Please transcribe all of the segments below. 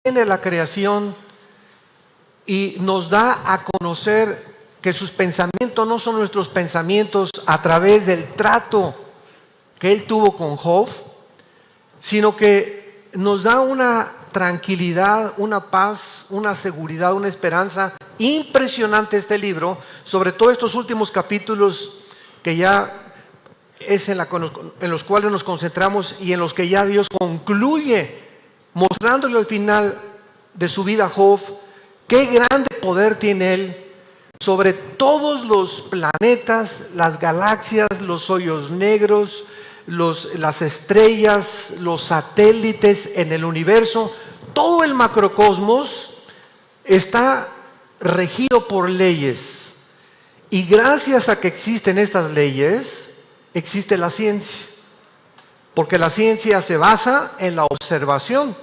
tiene la creación y nos da a conocer que sus pensamientos no son nuestros pensamientos a través del trato que Él tuvo con Job, sino que nos da una tranquilidad, una paz, una seguridad, una esperanza impresionante este libro, sobre todo estos últimos capítulos que ya es en los cuales nos concentramos y en los que ya Dios concluye mostrándole al final de su vida a Job qué grande poder tiene Él sobre todos los planetas, las galaxias, los hoyos negros, las estrellas, los satélites en el universo. Todo el macrocosmos está regido por leyes, y gracias a que existen estas leyes existe la ciencia, porque la ciencia se basa en la observación.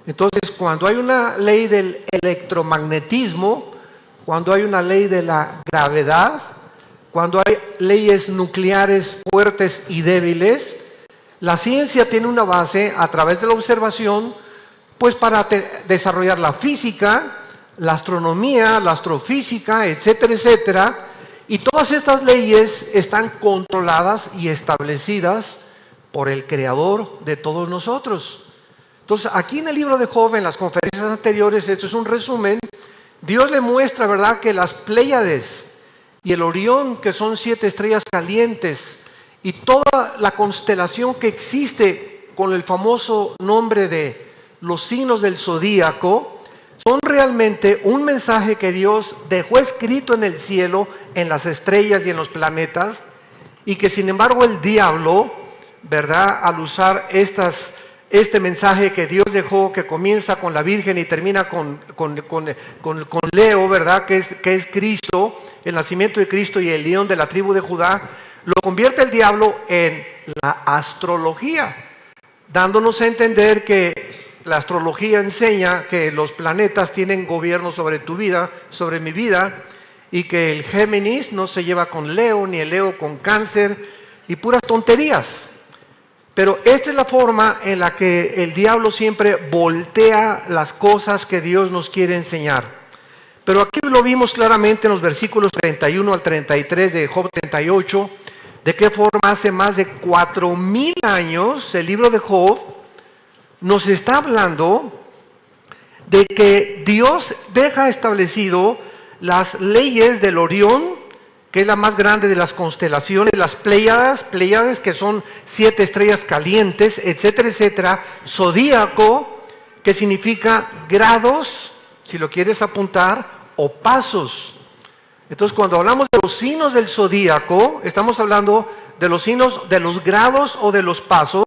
Entonces, cuando hay una ley del electromagnetismo, cuando hay una ley de la gravedad, cuando hay leyes nucleares fuertes y débiles, la ciencia tiene una base a través de la observación, pues para desarrollar la física, la astronomía, la astrofísica, etcétera, etcétera. Y todas estas leyes están controladas y establecidas por el Creador de todos nosotros. Entonces, aquí en el libro de Job, en las conferencias anteriores, esto es un resumen, Dios le muestra, ¿verdad?, que las Pléyades y el Orión, que son 7 estrellas calientes, y toda la constelación que existe con el famoso nombre de los signos del zodíaco, son realmente un mensaje que Dios dejó escrito en el cielo, en las estrellas y en los planetas, y que sin embargo el diablo, ¿verdad?, al usar este mensaje que Dios dejó, que comienza con la Virgen y termina con Leo, ¿verdad?, que es Cristo, el nacimiento de Cristo y el león de la tribu de Judá, lo convierte el diablo en la astrología, dándonos a entender que la astrología enseña que los planetas tienen gobierno sobre tu vida, sobre mi vida, y que el Géminis no se lleva con Leo, ni el Leo con Cáncer, y puras tonterías. Pero esta es la forma en la que el diablo siempre voltea las cosas que Dios nos quiere enseñar. Pero aquí lo vimos claramente en los versículos 31 al 33 de Job 38, de qué forma hace más de 4000 años el libro de Job nos está hablando de que Dios deja establecido las leyes del Orión, que es la más grande de las constelaciones, las Pléyades que son 7 estrellas calientes, etcétera, etcétera, zodíaco, que significa grados, si lo quieres apuntar, o pasos. Entonces, cuando hablamos de los signos del zodíaco, estamos hablando de los signos de los grados o de los pasos,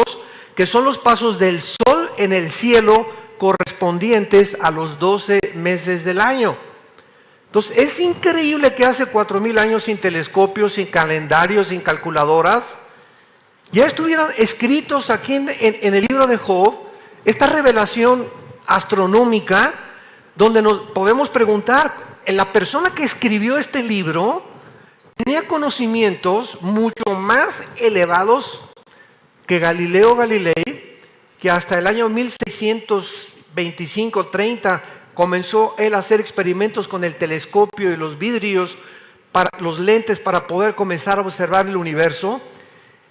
que son los pasos del sol en el cielo correspondientes a los 12 meses del año. Entonces, es increíble que hace 4000 años, sin telescopios, sin calendarios, sin calculadoras, ya estuvieran escritos aquí en el libro de Job, esta revelación astronómica, donde nos podemos preguntar, la persona que escribió este libro tenía conocimientos mucho más elevados que Galileo Galilei, que hasta el año 1625-30 comenzó él a hacer experimentos con el telescopio y los vidrios, los lentes, para poder comenzar a observar el universo.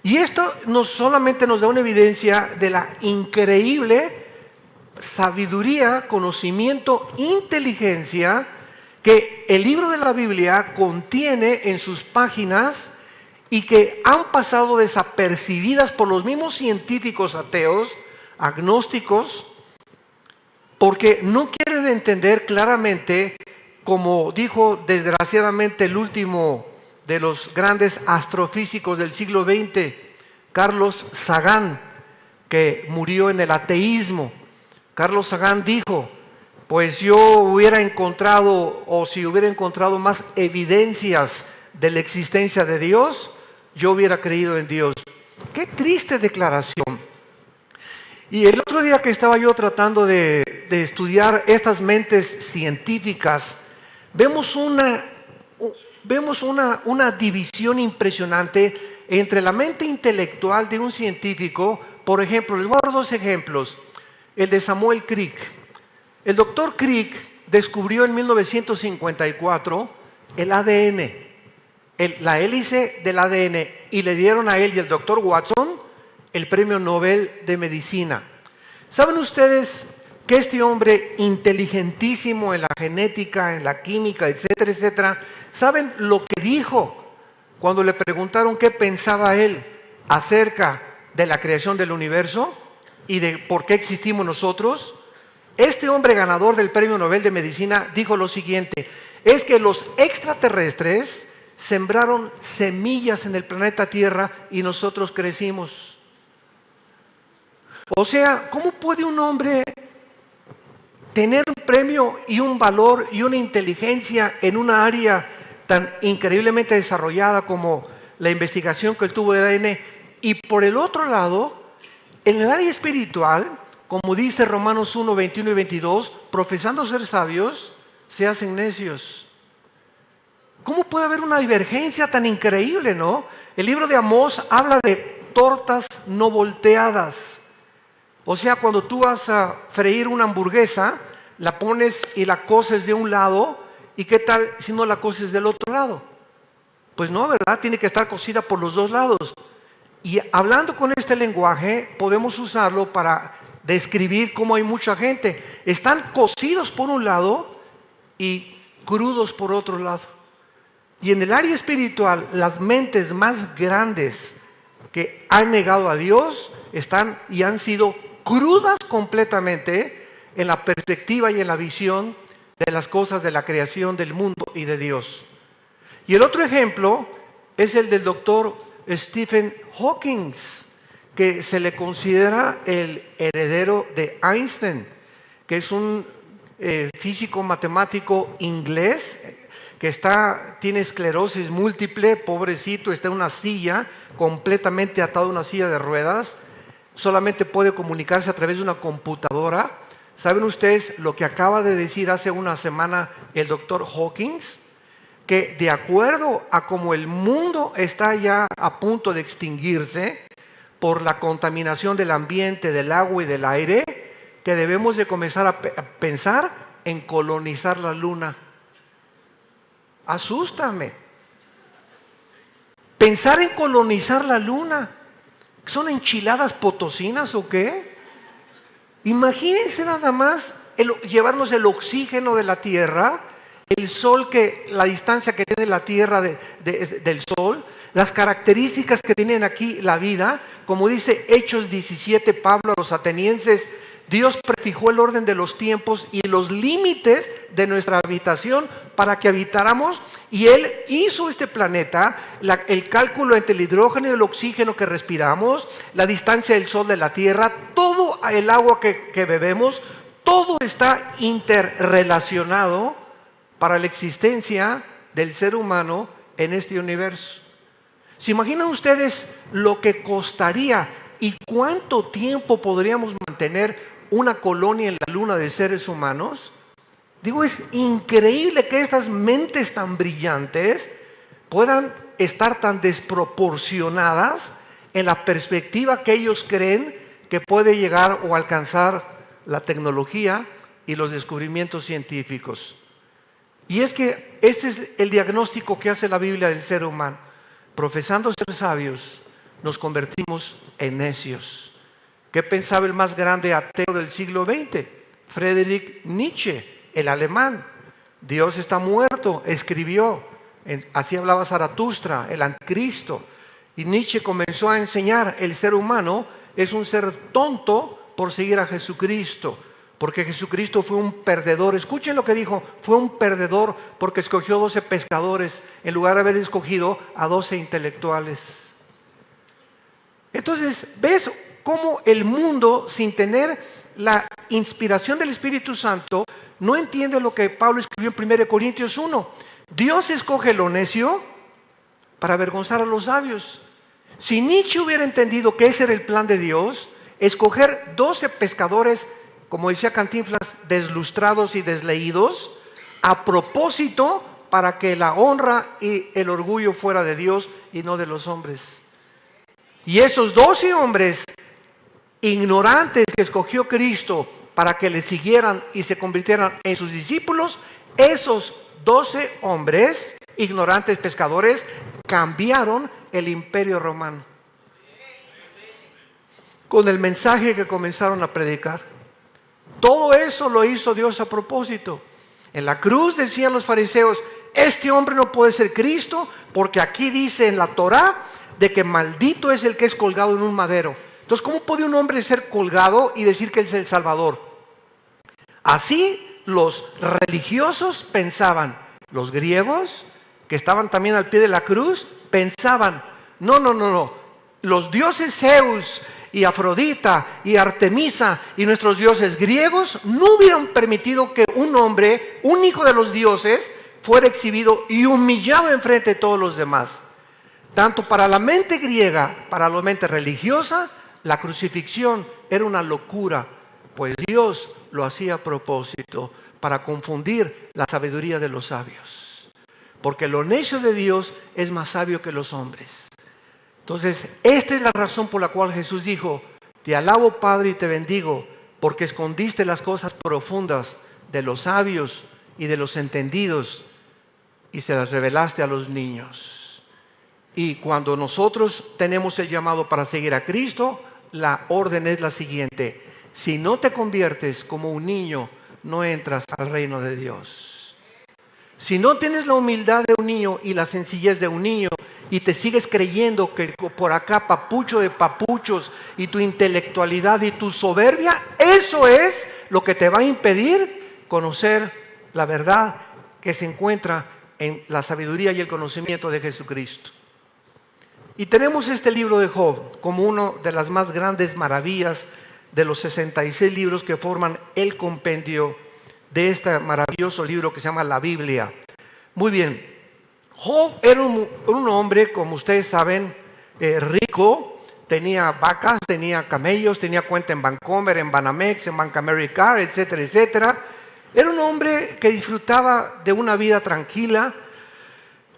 Y esto no solamente nos da una evidencia de la increíble sabiduría, conocimiento, inteligencia que el libro de la Biblia contiene en sus páginas, y que han pasado desapercibidas por los mismos científicos ateos, agnósticos, porque no quieren entender claramente, como dijo desgraciadamente el último de los grandes astrofísicos del siglo XX, Carlos Sagan, que murió en el ateísmo. Carlos Sagan dijo, pues yo hubiera encontrado, o si hubiera encontrado más evidencias de la existencia de Dios, yo hubiera creído en Dios. Qué triste declaración. Y el otro día que estaba yo tratando de estudiar estas mentes científicas, vemos una división impresionante entre la mente intelectual de un científico. Por ejemplo, les voy a dar 2 ejemplos. El de Samuel Crick. El doctor Crick descubrió en 1954 el ADN, la hélice del ADN, y le dieron a él y al doctor Watson el Premio Nobel de Medicina. ¿Saben ustedes que este hombre inteligentísimo en la genética, en la química, etcétera, etcétera, saben lo que dijo cuando le preguntaron qué pensaba él acerca de la creación del universo y de por qué existimos nosotros? Este hombre ganador del Premio Nobel de Medicina dijo lo siguiente: es que los extraterrestres sembraron semillas en el planeta Tierra y nosotros crecimos. O sea, ¿cómo puede un hombre tener un premio y un valor y una inteligencia en una área tan increíblemente desarrollada como la investigación que él tuvo de ADN, y por el otro lado, en el área espiritual, como dice Romanos 1, 21 y 22, profesando ser sabios, se hacen necios? ¿Cómo puede haber una divergencia tan increíble, no? El libro de Amós habla de tortas no volteadas. O sea, cuando tú vas a freír una hamburguesa, la pones y la coces de un lado, ¿y qué tal si no la coces del otro lado? Pues no, ¿verdad? Tiene que estar cocida por los dos lados. Y hablando con este lenguaje, podemos usarlo para describir cómo hay mucha gente. Están cocidos por un lado y crudos por otro lado. Y en el área espiritual, las mentes más grandes que han negado a Dios están y han sido crudas completamente en la perspectiva y en la visión de las cosas de la creación del mundo y de Dios. Y el otro ejemplo es el del doctor Stephen Hawking, que se le considera el heredero de Einstein, que es un físico matemático inglés que tiene esclerosis múltiple, pobrecito, está en una silla, completamente atado a una silla de ruedas, solamente puede comunicarse a través de una computadora. ¿Saben ustedes lo que acaba de decir hace una semana el doctor Hawking? Que de acuerdo a cómo el mundo está ya a punto de extinguirse por la contaminación del ambiente, del agua y del aire, que debemos de comenzar a pensar en colonizar la luna. Asústame. Pensar en colonizar la luna. ¿Son enchiladas potosinas o qué? Imagínense nada más llevarnos el oxígeno de la Tierra, el Sol, la distancia que tiene la Tierra del Sol, las características que tienen aquí la vida. Como dice Hechos 17, Pablo a los atenienses, Dios prefijó el orden de los tiempos y los límites de nuestra habitación para que habitáramos, y Él hizo este planeta, el cálculo entre el hidrógeno y el oxígeno que respiramos, la distancia del Sol de la Tierra, todo el agua que bebemos, todo está interrelacionado para la existencia del ser humano en este universo. ¿Se imaginan ustedes lo que costaría y cuánto tiempo podríamos mantener una colonia en la luna de seres humanos? Digo, es increíble que estas mentes tan brillantes puedan estar tan desproporcionadas en la perspectiva que ellos creen que puede llegar o alcanzar la tecnología y los descubrimientos científicos. Y es que ese es el diagnóstico que hace la Biblia del ser humano. Profesando ser sabios, nos convertimos en necios. ¿Qué pensaba el más grande ateo del siglo XX? Friedrich Nietzsche, el alemán. Dios está muerto, escribió. Así hablaba Zaratustra, el anticristo. Y Nietzsche comenzó a enseñar: el ser humano es un ser tonto por seguir a Jesucristo, porque Jesucristo fue un perdedor. Escuchen lo que dijo: fue un perdedor porque escogió 12 pescadores en lugar de haber escogido a 12 intelectuales. Entonces, ¿ves cómo el mundo, sin tener la inspiración del Espíritu Santo, no entiende lo que Pablo escribió en 1 Corintios 1? Dios escoge lo necio para avergonzar a los sabios. Si Nietzsche hubiera entendido que ese era el plan de Dios, escoger 12 pescadores, como decía Cantinflas, deslustrados y desleídos, a propósito, para que la honra y el orgullo fuera de Dios y no de los hombres. Y esos 12 hombres ignorantes que escogió Cristo para que le siguieran y se convirtieran en sus discípulos, esos 12 hombres, ignorantes pescadores, cambiaron el imperio romano con el mensaje que comenzaron a predicar. Todo eso lo hizo Dios a propósito. En la cruz decían los fariseos, este hombre no puede ser Cristo, porque aquí dice en la Torá de que maldito es el que es colgado en un madero. Entonces, ¿cómo puede un hombre ser colgado y decir que él es el Salvador? Así los religiosos pensaban. Los griegos, que estaban también al pie de la cruz, pensaban, no. Los dioses Zeus y Afrodita y Artemisa y nuestros dioses griegos no hubieran permitido que un hombre, un hijo de los dioses, fuera exhibido y humillado enfrente de todos los demás. Tanto para la mente griega, para la mente religiosa, la crucifixión era una locura, pues Dios lo hacía a propósito para confundir la sabiduría de los sabios. Porque lo necio de Dios es más sabio que los hombres. Entonces, esta es la razón por la cual Jesús dijo, te alabo Padre y te bendigo, porque escondiste las cosas profundas de los sabios y de los entendidos y se las revelaste a los niños. Y cuando nosotros tenemos el llamado para seguir a Cristo, la orden es la siguiente: si no te conviertes como un niño, no entras al reino de Dios. Si no tienes la humildad de un niño y la sencillez de un niño y te sigues creyendo que por acá papucho de papuchos y tu intelectualidad y tu soberbia, eso es lo que te va a impedir conocer la verdad que se encuentra en la sabiduría y el conocimiento de Jesucristo. Y tenemos este libro de Job como una de las más grandes maravillas de los 66 libros que forman el compendio de este maravilloso libro que se llama la Biblia. Muy bien, Job era un hombre, como ustedes saben, rico, tenía vacas, tenía camellos, tenía cuenta en Bancomer, en Banamex, en Bank America, etcétera, etcétera. Era un hombre que disfrutaba de una vida tranquila,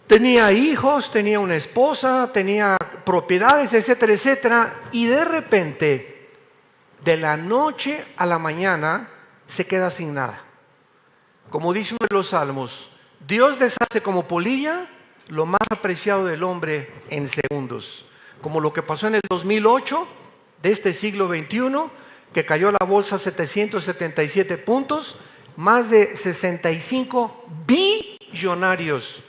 tenía hijos, tenía una esposa, tenía propiedades, etcétera, etcétera, y de repente, de la noche a la mañana, se queda sin nada. Como dice uno de los salmos, Dios deshace como polilla lo más apreciado del hombre en segundos. Como lo que pasó en el 2008 de este siglo XXI, que cayó la bolsa 777 puntos, más de 65 billonarios.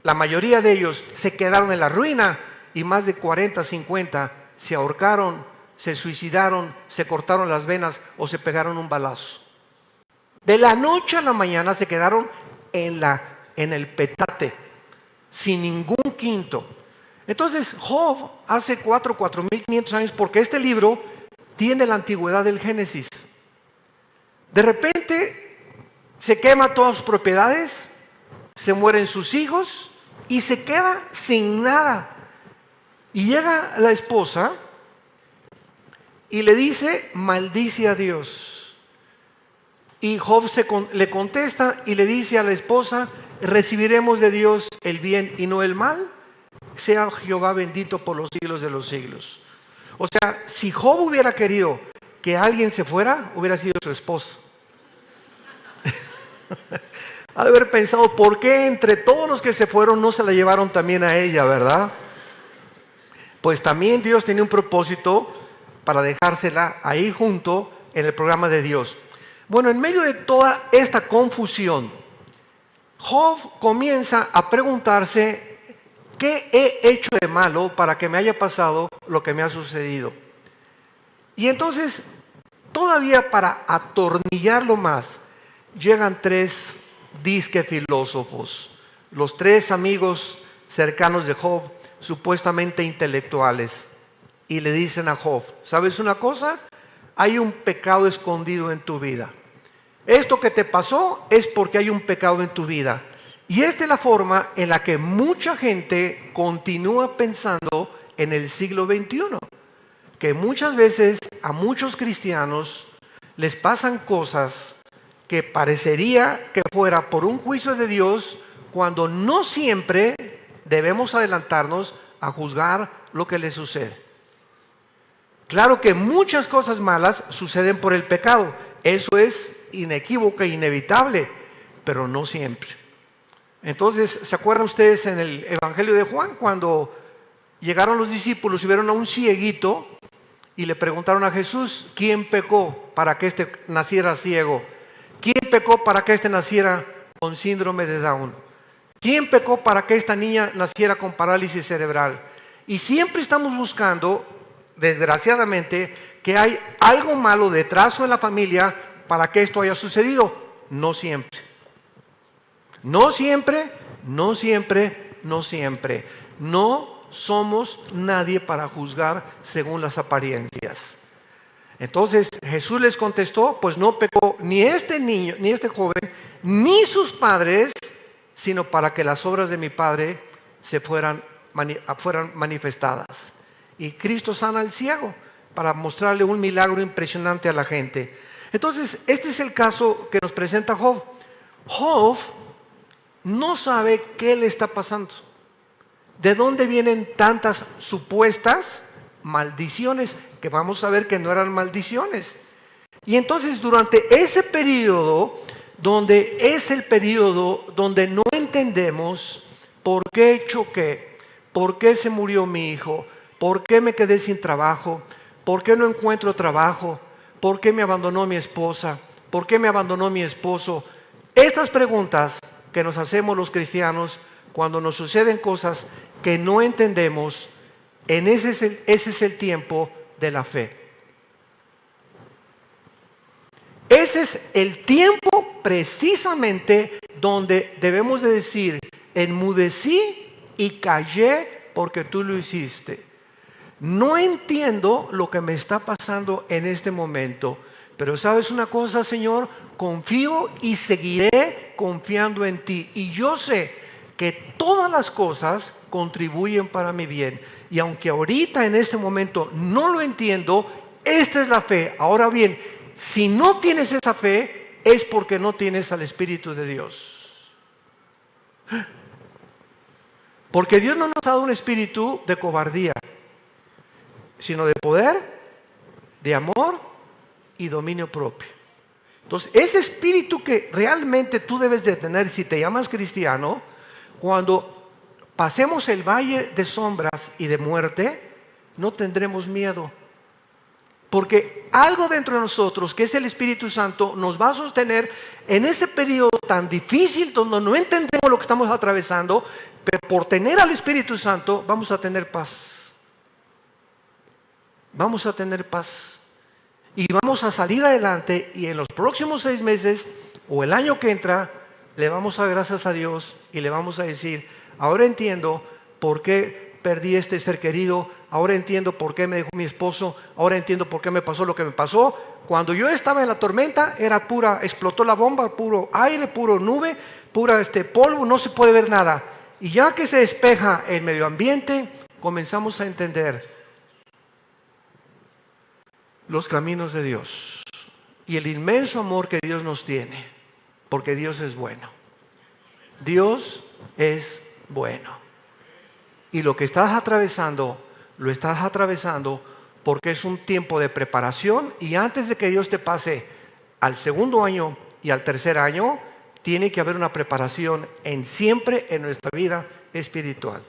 La mayoría de ellos se quedaron en la ruina y más de 40, 50 se ahorcaron, se suicidaron, se cortaron las venas o se pegaron un balazo. De la noche a la mañana se quedaron en el petate, sin ningún quinto. Entonces Job hace 4.500 años, porque este libro tiene la antigüedad del Génesis. De repente se quema todas sus propiedades, se mueren sus hijos y se queda sin nada. Y llega la esposa y le dice, maldice a Dios. Y Job le contesta y le dice a la esposa, recibiremos de Dios el bien y no el mal, sea Jehová bendito por los siglos de los siglos. O sea, si Job hubiera querido que alguien se fuera, hubiera sido su esposa. Ha de haber pensado, ¿por qué entre todos los que se fueron no se la llevaron también a ella, verdad? Pues también Dios tenía un propósito para dejársela ahí junto en el programa de Dios. Bueno, en medio de toda esta confusión, Job comienza a preguntarse, ¿qué he hecho de malo para que me haya pasado lo que me ha sucedido? Y entonces, todavía para atornillarlo más, llegan tres disque filósofos, los tres amigos cercanos de Job, supuestamente intelectuales, y le dicen a Job, ¿sabes una cosa? Hay un pecado escondido en tu vida. Esto que te pasó es porque hay un pecado en tu vida. Y esta es la forma en la que mucha gente continúa pensando en el siglo XXI. Que muchas veces a muchos cristianos les pasan cosas que parecería que fuera por un juicio de Dios, cuando no siempre debemos adelantarnos a juzgar lo que les sucede. Claro que muchas cosas malas suceden por el pecado, Eso es inequívoco e inevitable, pero no siempre. Entonces, ¿se acuerdan ustedes en el Evangelio de Juan cuando llegaron los discípulos y vieron a un cieguito y le preguntaron a Jesús, ¿quién pecó para que éste naciera ciego? ¿Quién pecó para que éste naciera con síndrome de Down? ¿Quién pecó para que esta niña naciera con parálisis cerebral? Y siempre estamos buscando, desgraciadamente, que hay algo malo detrás en la familia para que esto haya sucedido. No siempre. No siempre, no siempre, no siempre. No somos nadie para juzgar según las apariencias. Entonces Jesús les contestó, pues no pecó ni este niño, ni este joven, ni sus padres, sino para que las obras de mi Padre fueran manifestadas. Y Cristo sana al ciego para mostrarle un milagro impresionante a la gente. Entonces, este es el caso que nos presenta Job. Job no sabe qué le está pasando. ¿De dónde vienen tantas supuestas maldiciones? Que vamos a ver que no eran maldiciones. Y entonces durante ese periodo, donde es el periodo donde no entendemos por qué choqué, por qué se murió mi hijo, por qué me quedé sin trabajo, por qué no encuentro trabajo, por qué me abandonó mi esposa, por qué me abandonó mi esposo. Estas preguntas que nos hacemos los cristianos cuando nos suceden cosas que no entendemos, ese es el tiempo de la fe. Ese es el tiempo precisamente donde debemos de decir, enmudecí y callé porque tú lo hiciste. No entiendo lo que me está pasando en este momento, pero ¿sabes una cosa, Señor? Confío y seguiré confiando en ti. Y yo sé que todas las cosas contribuyen para mi bien. Y aunque ahorita en este momento no lo entiendo, esta es la fe. Ahora bien, si no tienes esa fe, es porque no tienes al Espíritu de Dios. Porque Dios no nos ha dado un espíritu de cobardía, sino de poder, de amor y dominio propio. Entonces, ese espíritu que realmente tú debes de tener si te llamas cristiano, cuando pasemos el valle de sombras y de muerte, no tendremos miedo. Porque algo dentro de nosotros, que es el Espíritu Santo, nos va a sostener en ese periodo tan difícil donde no entendemos lo que estamos atravesando, pero por tener al Espíritu Santo vamos a tener paz. Vamos a tener paz. Y vamos a salir adelante y en los próximos 6 meses o el año que entra, le vamos a dar gracias a Dios y le vamos a decir, ahora entiendo por qué perdí este ser querido, ahora entiendo por qué me dejó mi esposo, ahora entiendo por qué me pasó lo que me pasó. Cuando yo estaba en la tormenta era pura, explotó la bomba, puro aire, puro nube, pura polvo, no se puede ver nada. Y ya que se despeja el medio ambiente, comenzamos a entender los caminos de Dios y el inmenso amor que Dios nos tiene, porque Dios es bueno. Dios es bueno. Y lo que estás atravesando, lo estás atravesando porque es un tiempo de preparación, y antes de que Dios te pase al segundo año y al tercer año, tiene que haber una preparación siempre en nuestra vida espiritual.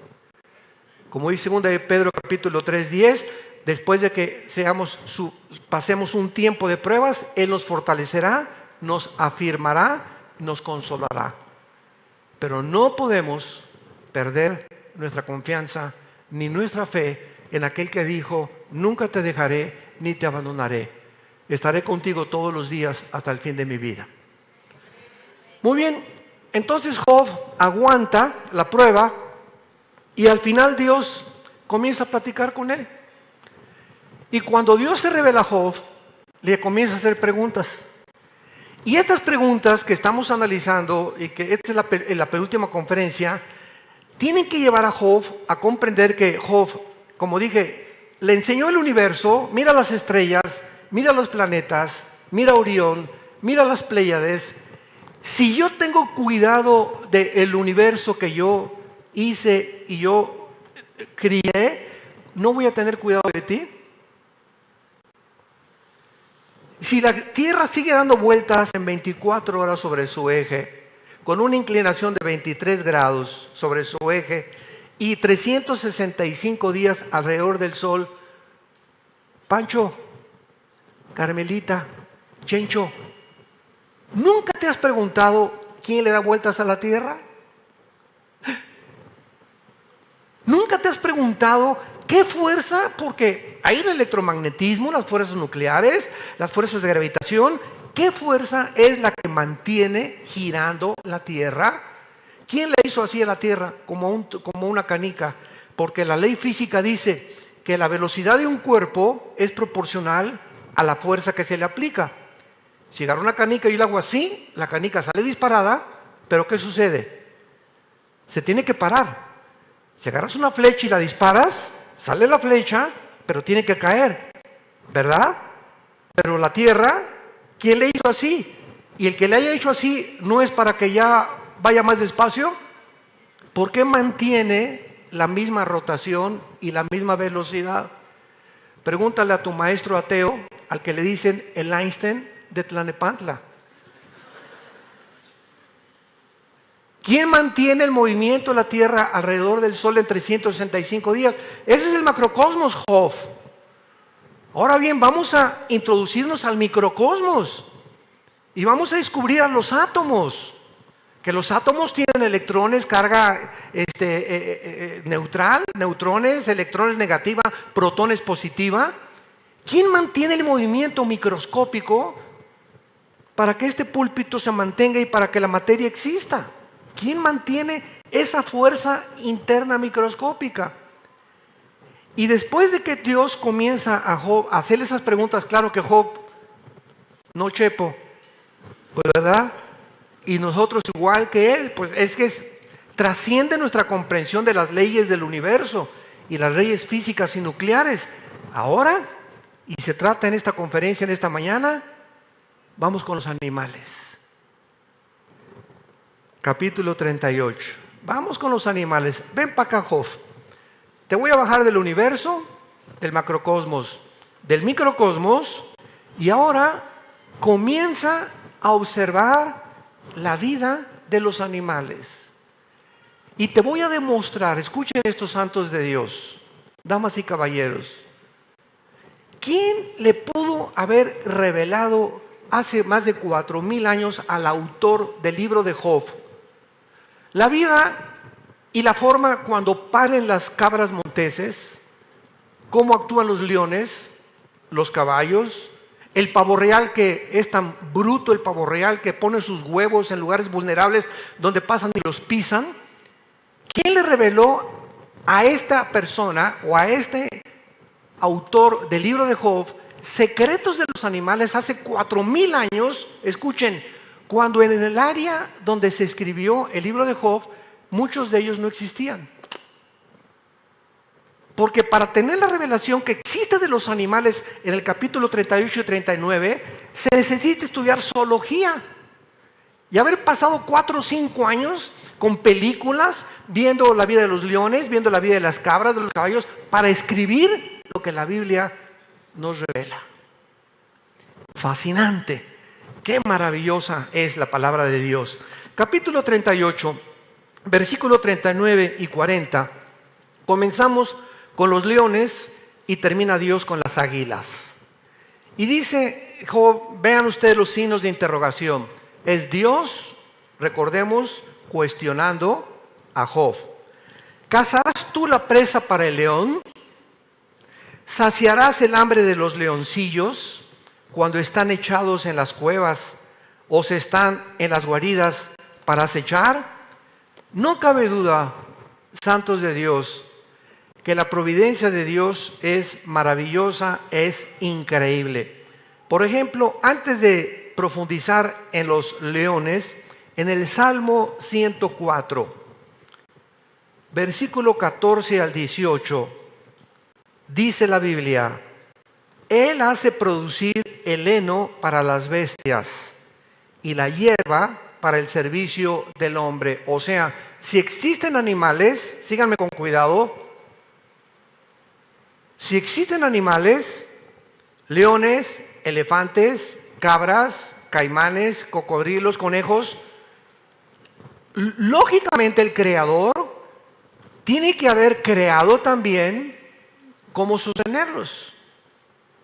Como dice 2 de Pedro capítulo 3:10, después de que pasemos un tiempo de pruebas, Él nos fortalecerá, nos afirmará, nos consolará. Pero no podemos perder nuestra confianza ni nuestra fe en aquel que dijo, nunca te dejaré ni te abandonaré. Estaré contigo todos los días hasta el fin de mi vida. Muy bien, entonces Job aguanta la prueba y al final Dios comienza a platicar con él. Y cuando Dios se revela a Job, le comienza a hacer preguntas. Y estas preguntas que estamos analizando, y que esta es la penúltima conferencia, tienen que llevar a Job a comprender que Job, como dije, le enseñó el universo, mira las estrellas, mira los planetas, mira Orión, mira las Pléyades. Si yo tengo cuidado del universo que yo hice y yo crié, ¿no voy a tener cuidado de ti? Si la Tierra sigue dando vueltas en 24 horas sobre su eje, con una inclinación de 23 grados sobre su eje y 365 días alrededor del Sol, Pancho, Carmelita, Chencho, ¿nunca te has preguntado quién le da vueltas a la Tierra? ¿Nunca te has preguntado qué fuerza? Porque hay el electromagnetismo, las fuerzas nucleares, las fuerzas de gravitación. ¿Qué fuerza es la que mantiene girando la Tierra? ¿Quién le hizo así a la Tierra? Como una canica. Porque la ley física dice que la velocidad de un cuerpo es proporcional a la fuerza que se le aplica. Si agarro una canica y la hago así, la canica sale disparada, pero ¿qué sucede? Se tiene que parar. Si agarras una flecha y la disparas, sale la flecha, pero tiene que caer, ¿verdad? Pero la Tierra, ¿quién le hizo así? Y el que le haya hecho así, ¿no es para que ya vaya más despacio? ¿Por qué mantiene la misma rotación y la misma velocidad? Pregúntale a tu maestro ateo, al que le dicen el Einstein de Tlalnepantla. ¿Quién mantiene el movimiento de la Tierra alrededor del Sol en 365 días? Ese es el macrocosmos, Job. Ahora bien, vamos a introducirnos al microcosmos y vamos a descubrir a los átomos. Que los átomos tienen electrones, carga neutral, neutrones, electrones negativa, protones positiva. ¿Quién mantiene el movimiento microscópico para que este púlpito se mantenga y para que la materia exista? ¿Quién mantiene esa fuerza interna microscópica? Y después de que Dios comienza a Job a hacerle esas preguntas, claro que Job, no chepo, pues ¿verdad? Y nosotros igual que él, pues es que trasciende nuestra comprensión de las leyes del universo y las leyes físicas y nucleares. Ahora, y se trata en esta conferencia, en esta mañana, vamos con los animales. Capítulo 38. Vamos con los animales. Ven para acá, Job. Te voy a bajar del universo, del macrocosmos, del microcosmos, y ahora comienza a observar la vida de los animales. Y te voy a demostrar, escuchen estos santos de Dios, damas y caballeros, ¿quién le pudo haber revelado hace más de 4000 años al autor del libro de Job la vida y la forma cuando paren las cabras monteses, cómo actúan los leones, los caballos, el pavo real que es tan bruto, el pavo real que pone sus huevos en lugares vulnerables donde pasan y los pisan? ¿Quién le reveló a esta persona o a este autor del libro de Job secretos de los animales hace 4000 años? Escuchen, cuando en el área donde se escribió el libro de Job, muchos de ellos no existían. Porque para tener la revelación que existe de los animales en el capítulo 38 y 39, se necesita estudiar zoología. Y haber pasado 4 o 5 años con películas, viendo la vida de los leones, viendo la vida de las cabras, de los caballos, para escribir lo que la Biblia nos revela. Fascinante. Qué maravillosa es la palabra de Dios. Capítulo 38, versículo 39 y 40. Comenzamos con los leones y termina Dios con las águilas. Y dice Job, vean ustedes los signos de interrogación. Es Dios, recordemos, cuestionando a Job. ¿Cazarás tú la presa para el león? ¿Saciarás el hambre de los leoncillos cuando están echados en las cuevas o se están en las guaridas para acechar? No cabe duda, santos de Dios, que la providencia de Dios es maravillosa, es increíble. Por ejemplo, antes de profundizar en los leones, en el Salmo 104, versículo 14 al 18, dice la Biblia: Él hace producir el heno para las bestias y la hierba para el servicio del hombre. O sea, si existen animales, síganme con cuidado, si existen animales, leones, elefantes, cabras, caimanes, cocodrilos, conejos. Lógicamente el creador tiene que haber creado también cómo sostenerlos.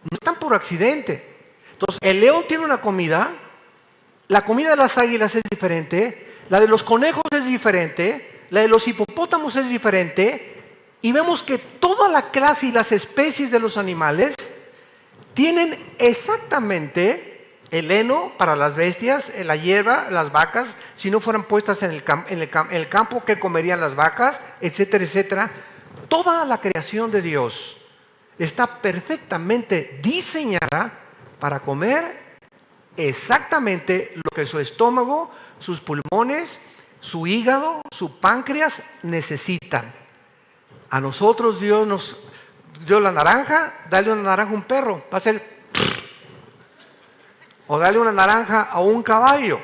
No están por accidente. Entonces, el león tiene una comida, la comida de las águilas es diferente, la de los conejos es diferente, la de los hipopótamos es diferente, y vemos que toda la clase y las especies de los animales tienen exactamente el heno para las bestias, la hierba, las vacas, si no fueran puestas en el campo, ¿qué comerían las vacas? Etcétera, etcétera. Toda la creación de Dios está perfectamente diseñada para comer exactamente lo que su estómago, sus pulmones, su hígado, su páncreas necesitan. A nosotros Dios nos dio la naranja, dale una naranja a un perro, va a ser... O dale una naranja a un caballo.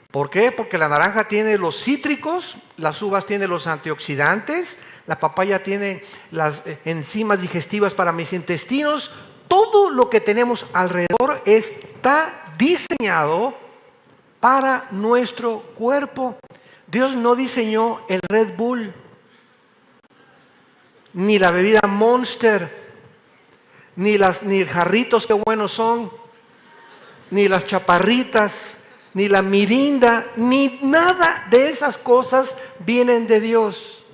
¿Por qué? Porque la naranja tiene los cítricos, las uvas tienen los antioxidantes, la papaya tiene las enzimas digestivas para mis intestinos. Todo lo que tenemos alrededor está diseñado para nuestro cuerpo. Dios no diseñó el Red Bull, ni la bebida Monster, ni jarritos que buenos son, ni las chaparritas, ni la mirinda, ni nada de esas cosas vienen de Dios.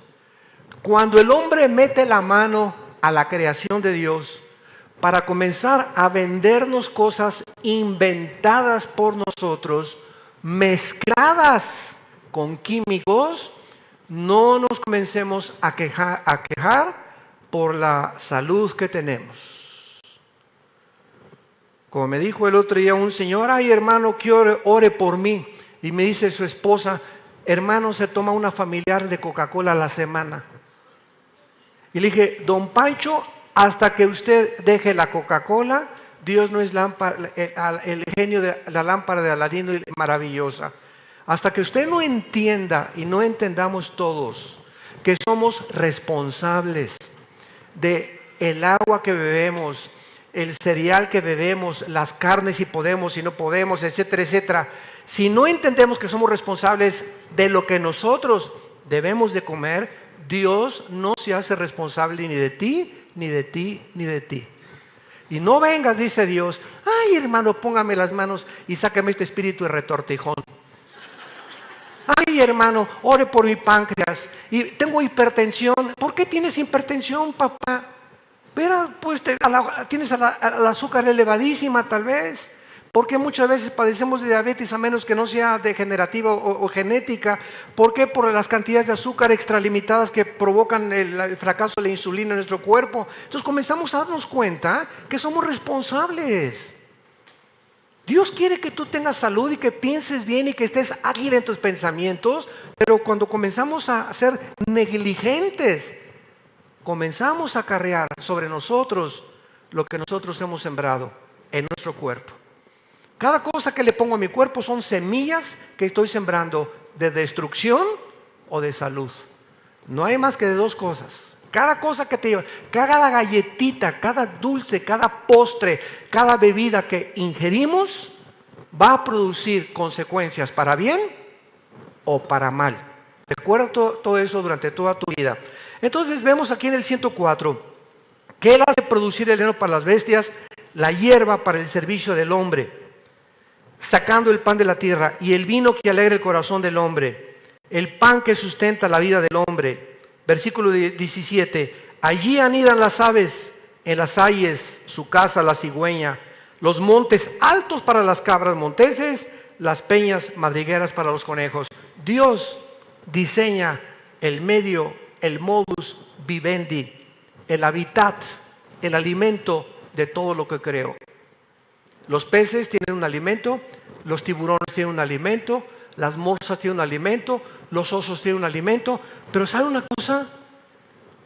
Cuando el hombre mete la mano a la creación de Dios para comenzar a vendernos cosas inventadas por nosotros, mezcladas con químicos, no nos comencemos a quejar por la salud que tenemos. Como me dijo el otro día un señor, ay hermano, que ore por mí. Y me dice su esposa, hermano, se toma una familiar de Coca-Cola a la semana. Y le dije, don Pancho, hasta que usted deje la Coca-Cola, Dios no es lámpara, el genio de la lámpara de Aladino maravillosa. Hasta que usted no entienda y no entendamos todos que somos responsables de el agua que bebemos, el cereal que bebemos, las carnes si podemos, si no podemos, etcétera, etcétera. Si no entendemos que somos responsables de lo que nosotros debemos de comer, Dios no se hace responsable ni de ti, ni de ti, ni de ti. Y no vengas, dice Dios, ay hermano, póngame las manos y sácame este espíritu de retortijón. Ay hermano, ore por mi páncreas y tengo hipertensión. ¿Por qué tienes hipertensión, papá? Pero pues tienes el azúcar elevadísima tal vez, porque muchas veces padecemos de diabetes a menos que no sea degenerativa o genética. ¿Por qué? Por las cantidades de azúcar extralimitadas que provocan el fracaso de la insulina en nuestro cuerpo. Entonces comenzamos a darnos cuenta que somos responsables. Dios quiere que tú tengas salud y que pienses bien y que estés ágil en tus pensamientos, pero cuando comenzamos a ser negligentes, comenzamos a acarrear sobre nosotros lo que nosotros hemos sembrado en nuestro cuerpo. Cada cosa que le pongo a mi cuerpo son semillas que estoy sembrando de destrucción o de salud. No hay más que de dos cosas. Cada cosa que te lleva, cada galletita, cada dulce, cada postre, cada bebida que ingerimos va a producir consecuencias para bien o para mal. Recuerda todo eso durante toda tu vida. Entonces vemos aquí en el 104 que Él hace producir el heno para las bestias, la hierba para el servicio del hombre, sacando el pan de la tierra y el vino que alegra el corazón del hombre, el pan que sustenta la vida del hombre. Versículo 17, allí anidan las aves, en las hayes su casa la cigüeña, los montes altos para las cabras monteses, las peñas madrigueras para los conejos. Dios diseña el medio, el modus vivendi, el hábitat, el alimento de todo lo que creó. Los peces tienen un alimento, los tiburones tienen un alimento, las morsas tienen un alimento, los osos tienen un alimento, pero ¿sabe una cosa?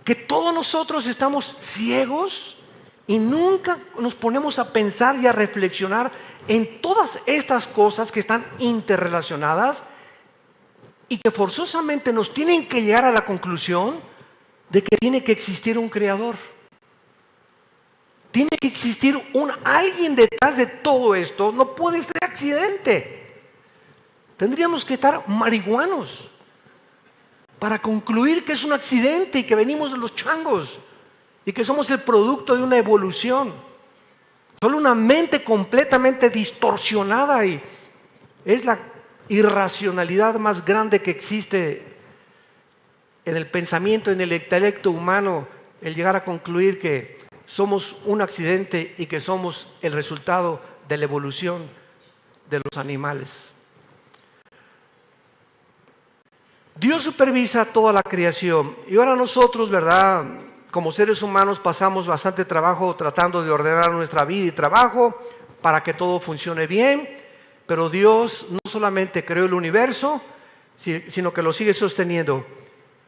Que todos nosotros estamos ciegos y nunca nos ponemos a pensar y a reflexionar en todas estas cosas que están interrelacionadas y que forzosamente nos tienen que llegar a la conclusión de que tiene que existir un creador. Tiene que existir alguien detrás de todo esto. No puede ser accidente. Tendríamos que estar marihuanos para concluir que es un accidente y que venimos de los changos y que somos el producto de una evolución. Solo una mente completamente distorsionada y es la irracionalidad más grande que existe en el pensamiento, en el intelecto humano, el llegar a concluir que somos un accidente y que somos el resultado de la evolución de los animales. Dios supervisa toda la creación y ahora nosotros, ¿verdad?, como seres humanos pasamos bastante trabajo tratando de ordenar nuestra vida y trabajo para que todo funcione bien, pero Dios no solamente creó el universo, sino que lo sigue sosteniendo.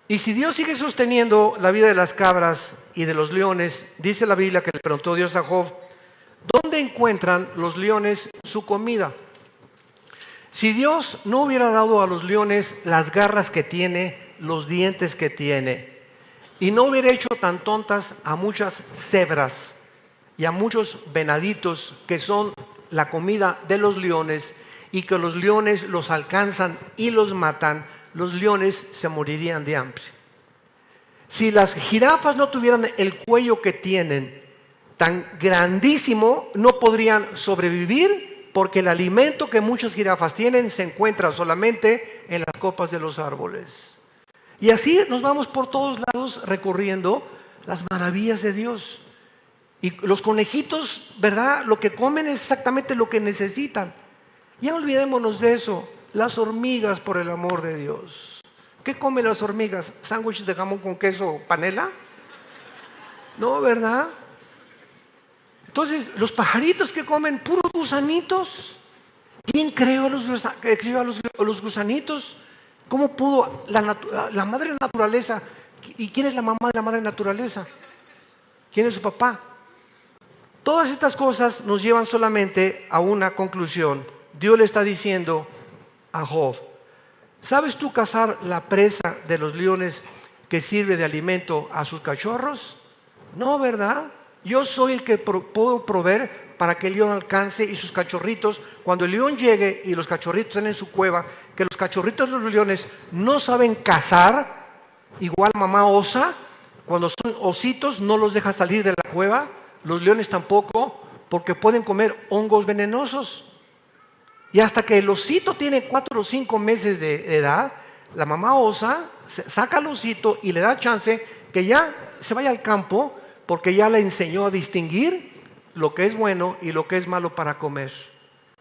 Y si Dios sigue sosteniendo la vida de las cabras y de los leones, dice la Biblia que le preguntó Dios a Job, ¿dónde encuentran los leones su comida? Si Dios no hubiera dado a los leones las garras que tiene, los dientes que tiene, y no hubiera hecho tan tontas a muchas cebras y a muchos venaditos que son la comida de los leones y que los leones los alcanzan y los matan, los leones se morirían de hambre. Si las jirafas no tuvieran el cuello que tienen tan grandísimo, no podrían sobrevivir porque el alimento que muchas jirafas tienen se encuentra solamente en las copas de los árboles. Y así nos vamos por todos lados recorriendo las maravillas de Dios. Y los conejitos, ¿verdad?, lo que comen es exactamente lo que necesitan. Ya olvidémonos de eso. Las hormigas, por el amor de Dios. ¿Qué comen las hormigas? ¿Sándwiches de jamón con queso panela? No, ¿verdad? Entonces, los pajaritos que comen puros gusanitos. ¿Quién creó a los gusanitos? ¿Cómo pudo la madre naturaleza? ¿Y quién es la mamá de la madre naturaleza? ¿Quién es su papá? Todas estas cosas nos llevan solamente a una conclusión. Dios le está diciendo a Job, ¿sabes tú cazar la presa de los leones que sirve de alimento a sus cachorros? No, ¿verdad? Yo soy el que puedo proveer para que el león alcance y sus cachorritos, cuando el león llegue y los cachorritos estén en su cueva, que los cachorritos de los leones no saben cazar, igual mamá osa, cuando son ositos no los deja salir de la cueva, los leones tampoco, porque pueden comer hongos venenosos. Y hasta que el osito tiene 4 o 5 meses de edad, la mamá osa saca al osito y le da chance que ya se vaya al campo, porque ya le enseñó a distinguir lo que es bueno y lo que es malo para comer.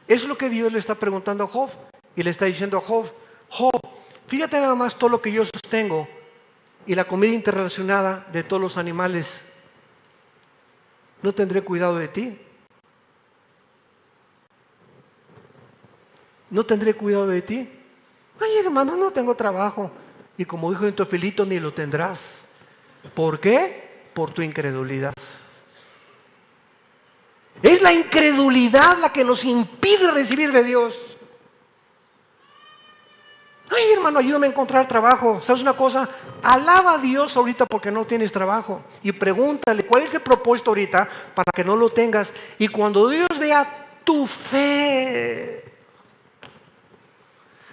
Eso es lo que Dios le está preguntando a Job. Y le está diciendo a Job, Job, fíjate nada más todo lo que yo sostengo y la comida interrelacionada de todos los animales. ¿No tendré cuidado de ti? ¿No tendré cuidado de ti? Ay, hermano, no tengo trabajo. Y como dijo en Teofilito, ni lo tendrás. ¿Por qué? Por tu incredulidad. Es la incredulidad la que nos impide recibir de Dios. Ay, hermano, ayúdame a encontrar trabajo. ¿Sabes una cosa? Alaba a Dios ahorita porque no tienes trabajo. Y pregúntale, ¿cuál es el propósito ahorita para que no lo tengas? Y cuando Dios vea tu fe,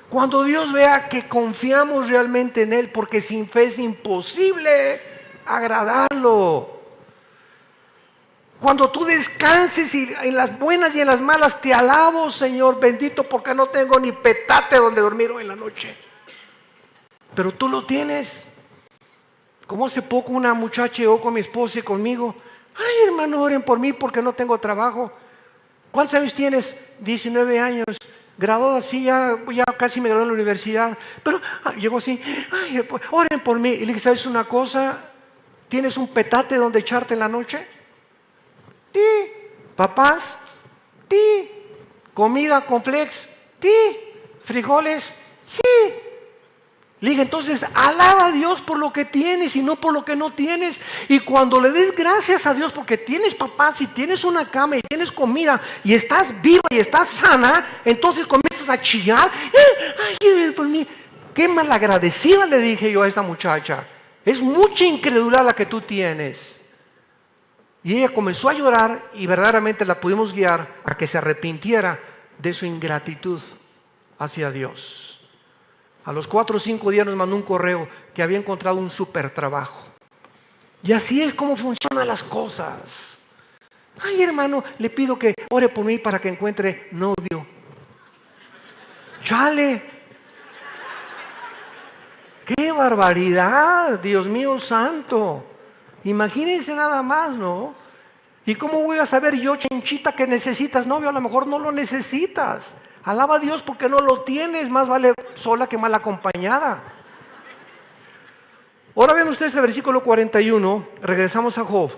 cuando Dios vea que confiamos realmente en Él, porque sin fe es imposible agradarlo. Cuando tú descanses y en las buenas y en las malas te alabo, Señor bendito, porque no tengo ni petate donde dormir hoy en la noche. Pero tú lo tienes. Como hace poco una muchacha llegó con mi esposa y conmigo. Ay, hermano, oren por mí porque no tengo trabajo. ¿Cuántos años tienes? 19 años. Graduado así, ya casi me gradué en la universidad. Pero llegó así, ay, pues, oren por mí. Y le dije, ¿sabes una cosa? ¿Tienes un petate donde echarte en la noche? Sí. Papás, sí. Comida con flex, sí. Frijoles, sí. Le dije, entonces alaba a Dios por lo que tienes y no por lo que no tienes. Y cuando le des gracias a Dios porque tienes papás y tienes una cama y tienes comida y estás viva y estás sana, entonces comienzas a chillar. Ay, por mí. Qué malagradecida, le dije yo a esta muchacha. Es mucha incredulidad la que tú tienes. Y ella comenzó a llorar y verdaderamente la pudimos guiar a que se arrepintiera de su ingratitud hacia Dios. A los 4 o 5 días nos mandó un correo que había encontrado un súper trabajo. Y así es como funcionan las cosas. Ay, hermano, le pido que ore por mí para que encuentre novio. ¡Chale! ¡Qué barbaridad! Dios mío santo. Imagínense nada más, ¿no? ¿Y cómo voy a saber yo, chinchita, que necesitas novio? A lo mejor no lo necesitas. Alaba a Dios porque no lo tienes. Más vale sola que mal acompañada. Ahora ven ustedes el versículo 41. Regresamos a Job.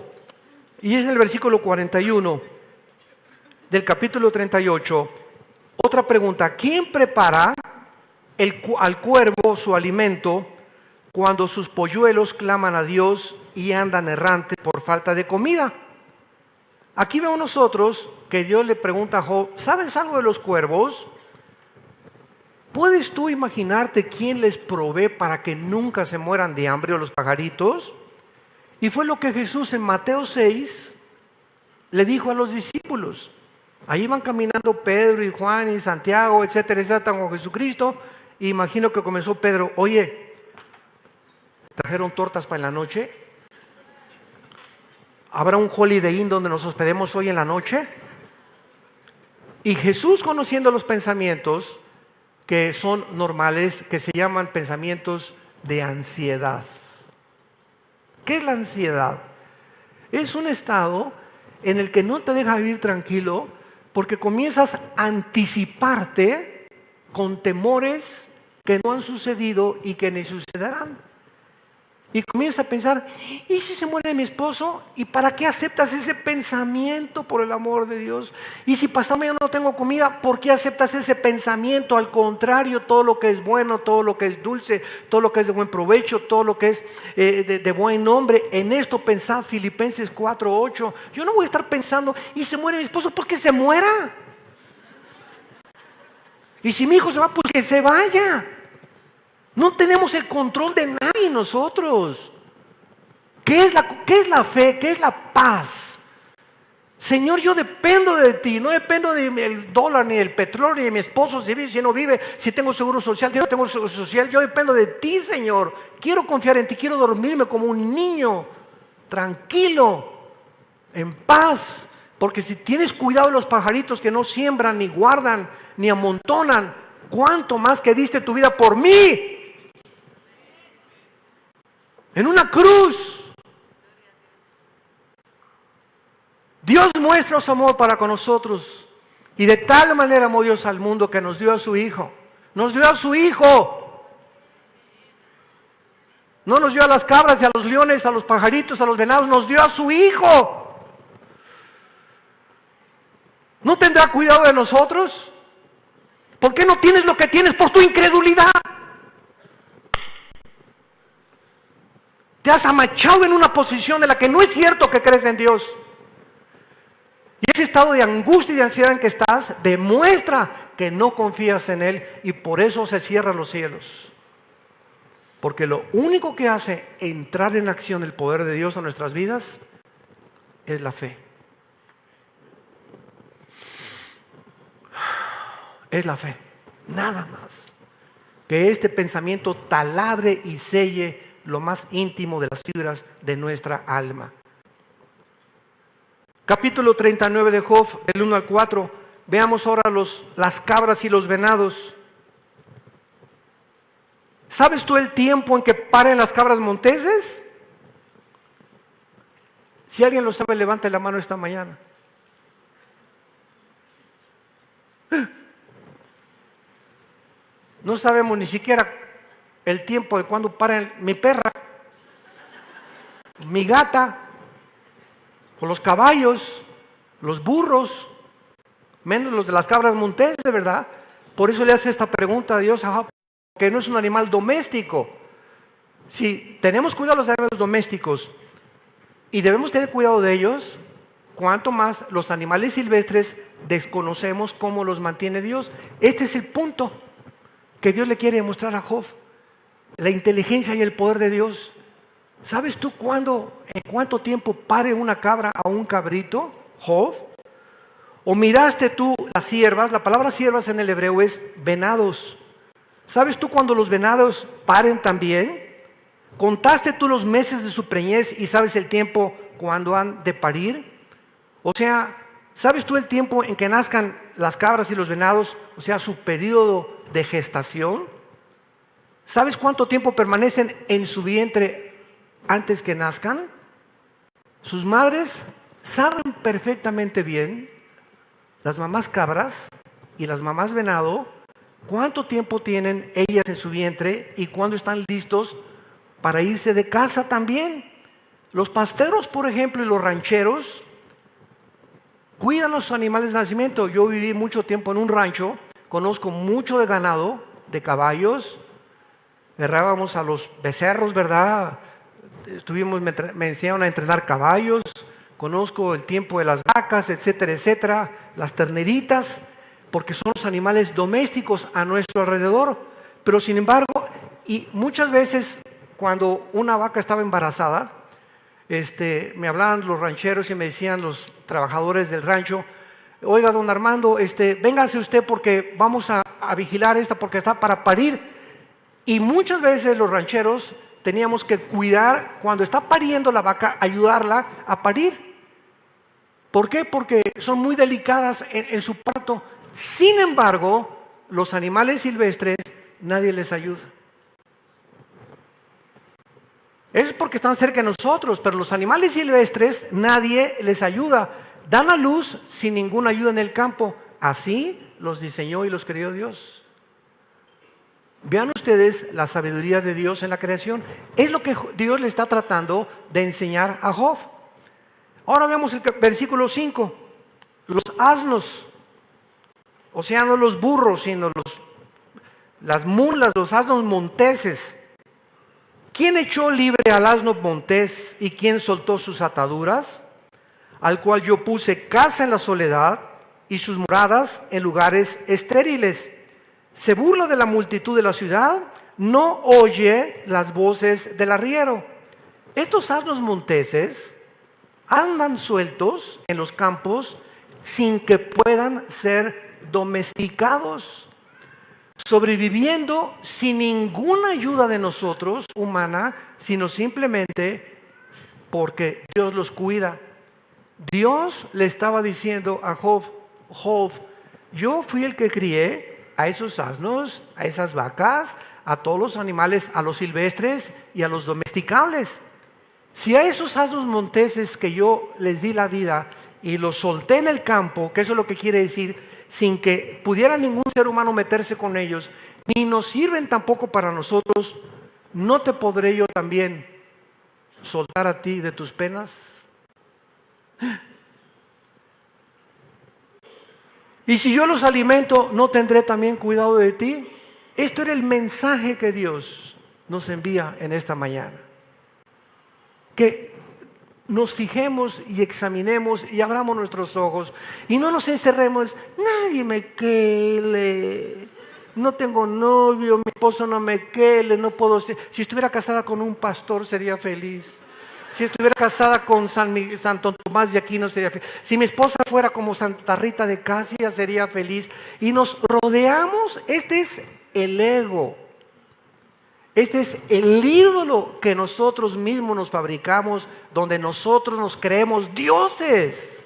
Y es en el versículo 41 del capítulo 38. Otra pregunta. ¿Quién prepara al cuervo su alimento cuando sus polluelos claman a Dios y andan errantes por falta de comida? Aquí vemos nosotros que Dios le pregunta a Job, ¿sabes algo de los cuervos? ¿Puedes tú imaginarte quién les provee para que nunca se mueran de hambre o los pajaritos? Y fue lo que Jesús en Mateo 6 le dijo a los discípulos. Ahí iban caminando Pedro y Juan y Santiago, etcétera, etcétera, con Jesucristo. Y imagino que comenzó Pedro, oye, ¿trajeron tortas para en la noche? ¿Habrá un Holiday Inn donde nos hospedemos hoy en la noche? Y Jesús, conociendo los pensamientos que son normales, que se llaman pensamientos de ansiedad. ¿Qué es la ansiedad? Es un estado en el que no te deja vivir tranquilo porque comienzas a anticiparte con temores que no han sucedido y que ni sucederán. Y comienza a pensar, ¿y si se muere mi esposo? ¿Y para qué aceptas ese pensamiento, por el amor de Dios? ¿Y si pasado mañana no tengo comida? ¿Por qué aceptas ese pensamiento? Al contrario, todo lo que es bueno, todo lo que es dulce, todo lo que es de buen provecho, todo lo que es de buen nombre, en esto pensad, Filipenses 4:8. Yo no voy a estar pensando, ¿y se muere mi esposo? Pues que se muera. Y si mi hijo se va, pues que se vaya. No tenemos el control de nadie nosotros. ¿Qué es la fe? ¿Qué es la paz? Señor, yo dependo de ti, no dependo del dólar, ni del petróleo, ni de mi esposo, si vive, si no vive, si tengo seguro social, si no tengo seguro social. Yo dependo de ti, Señor. Quiero confiar en ti, quiero dormirme como un niño, tranquilo, en paz. Porque si tienes cuidado de los pajaritos que no siembran, ni guardan, ni amontonan, ¿cuánto más que diste tu vida por mí? En una cruz. Dios muestra su amor para con nosotros. Y de tal manera amó Dios al mundo que nos dio a su Hijo. Nos dio a su Hijo. No nos dio a las cabras y a los leones, a los pajaritos, a los venados. Nos dio a su Hijo. ¿No tendrá cuidado de nosotros? ¿Por qué no tienes lo que tienes? Por tu incredulidad. Te has amachado en una posición en la que no es cierto que crees en Dios. Y ese estado de angustia y de ansiedad en que estás demuestra que no confías en Él y por eso se cierran los cielos. Porque lo único que hace entrar en acción el poder de Dios en nuestras vidas es la fe. Es la fe, nada más. Que este pensamiento taladre y selle lo más íntimo de las fibras de nuestra alma. Capítulo 39 de Job, del 1 al 4. Veamos ahora las cabras y los venados. ¿Sabes tú el tiempo en que paren las cabras monteses? Si alguien lo sabe, levante la mano esta mañana. No sabemos ni siquiera el tiempo de cuando paren mi perra, mi gata, o los caballos, los burros, menos los de las cabras monteses, ¿verdad? Por eso le hace esta pregunta a Dios a Job, que no es un animal doméstico. Si tenemos cuidado de los animales domésticos y debemos tener cuidado de ellos, cuanto más los animales silvestres desconocemos cómo los mantiene Dios. Este es el punto que Dios le quiere mostrar a Job. La inteligencia y el poder de Dios. ¿Sabes tú en cuánto tiempo pare una cabra a un cabrito, Job? ¿O miraste tú las ciervas? La palabra ciervas en el hebreo es venados. ¿Sabes tú cuándo los venados paren también? ¿Contaste tú los meses de su preñez y sabes el tiempo cuando han de parir? O sea, ¿sabes tú el tiempo en que nazcan las cabras y los venados? O sea, su periodo de gestación. ¿Sabes cuánto tiempo permanecen en su vientre antes que nazcan? Sus madres saben perfectamente bien, las mamás cabras y las mamás venado, cuánto tiempo tienen ellas en su vientre y cuándo están listos para irse de casa también. Los pasteros, por ejemplo, y los rancheros cuidan los animales de nacimiento. Yo viví mucho tiempo en un rancho, conozco mucho de ganado, de caballos, agarrábamos a los becerros, ¿verdad? Me enseñaron a entrenar caballos, conozco el tiempo de las vacas, etcétera, etcétera, las terneritas, porque son los animales domésticos a nuestro alrededor. Pero sin embargo, y muchas veces cuando una vaca estaba embarazada, me hablaban los rancheros y me decían los trabajadores del rancho: oiga, don Armando, véngase usted porque vamos a vigilar esta porque está para parir. Y muchas veces los rancheros teníamos que cuidar cuando está pariendo la vaca, ayudarla a parir. ¿Por qué? Porque son muy delicadas en su parto. Sin embargo, los animales silvestres nadie les ayuda. Eso es porque están cerca de nosotros, pero los animales silvestres nadie les ayuda. Dan a luz sin ninguna ayuda en el campo. Así los diseñó y los creó Dios. Vean ustedes la sabiduría de Dios en la creación. Es lo que Dios le está tratando de enseñar a Job. Ahora veamos el versículo 5. Los asnos, o sea, no los burros, sino las mulas, los asnos monteses. ¿Quién echó libre al asno montés y quién soltó sus ataduras? Al cual yo puse casa en la soledad y sus moradas en lugares estériles. Se burla de la multitud de la ciudad, no oye las voces del arriero. Estos asnos monteses andan sueltos en los campos sin que puedan ser domesticados, sobreviviendo sin ninguna ayuda de nosotros, humana, sino simplemente porque Dios los cuida. Dios le estaba diciendo a Job: Job, yo fui el que crié a esos asnos, a esas vacas, a todos los animales, a los silvestres y a los domesticables. Si a esos asnos monteses que yo les di la vida y los solté en el campo, que eso es lo que quiere decir, sin que pudiera ningún ser humano meterse con ellos, ni nos sirven tampoco para nosotros, ¿no te podré yo también soltar a ti de tus penas? Y si yo los alimento, ¿no tendré también cuidado de ti? Esto era el mensaje que Dios nos envía en esta mañana. Que nos fijemos y examinemos y abramos nuestros ojos y no nos encerremos. Nadie me quiere, no tengo novio, mi esposo no me quiere, no puedo ser. Si estuviera casada con un pastor sería feliz. Si estuviera casada con Santo Tomás de Aquino sería feliz. Si mi esposa fuera como Santa Rita de Casia sería feliz. Y nos rodeamos. Este es el ego. Este es el ídolo que nosotros mismos nos fabricamos, donde nosotros nos creemos dioses.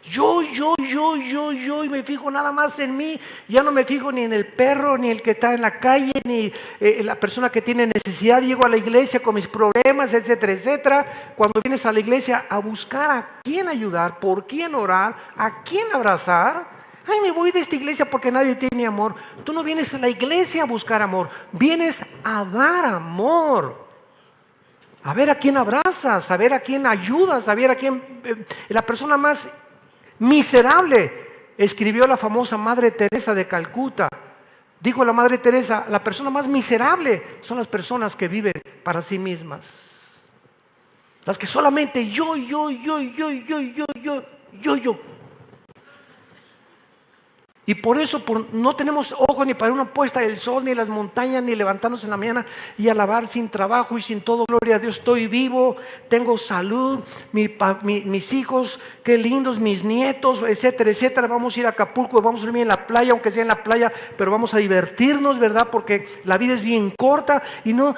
Yo, y me fijo nada más en mí. Ya no me fijo ni en el perro, ni el que está en la calle, ni la persona que tiene necesidad. Llego a la iglesia con mis problemas, etcétera, etcétera. Cuando vienes a la iglesia a buscar a quién ayudar, por quién orar, a quién abrazar. Ay, me voy de esta iglesia porque nadie tiene amor. Tú no vienes a la iglesia a buscar amor, vienes a dar amor. A ver a quién abrazas, a ver a quién ayudas, a ver a quién... la persona más miserable, escribió la famosa Madre Teresa de Calcuta. Dijo la Madre Teresa: la persona más miserable son las personas que viven para sí mismas. Las que solamente yo. Y por eso no tenemos ojo ni para una puesta del sol, ni las montañas, ni levantarnos en la mañana y alabar sin trabajo y sin todo. Gloria a Dios, estoy vivo, tengo salud, mis hijos, qué lindos, mis nietos, etcétera, etcétera. Vamos a ir a Acapulco, vamos a dormir en la playa, aunque sea en la playa, pero vamos a divertirnos, ¿verdad? Porque la vida es bien corta y no,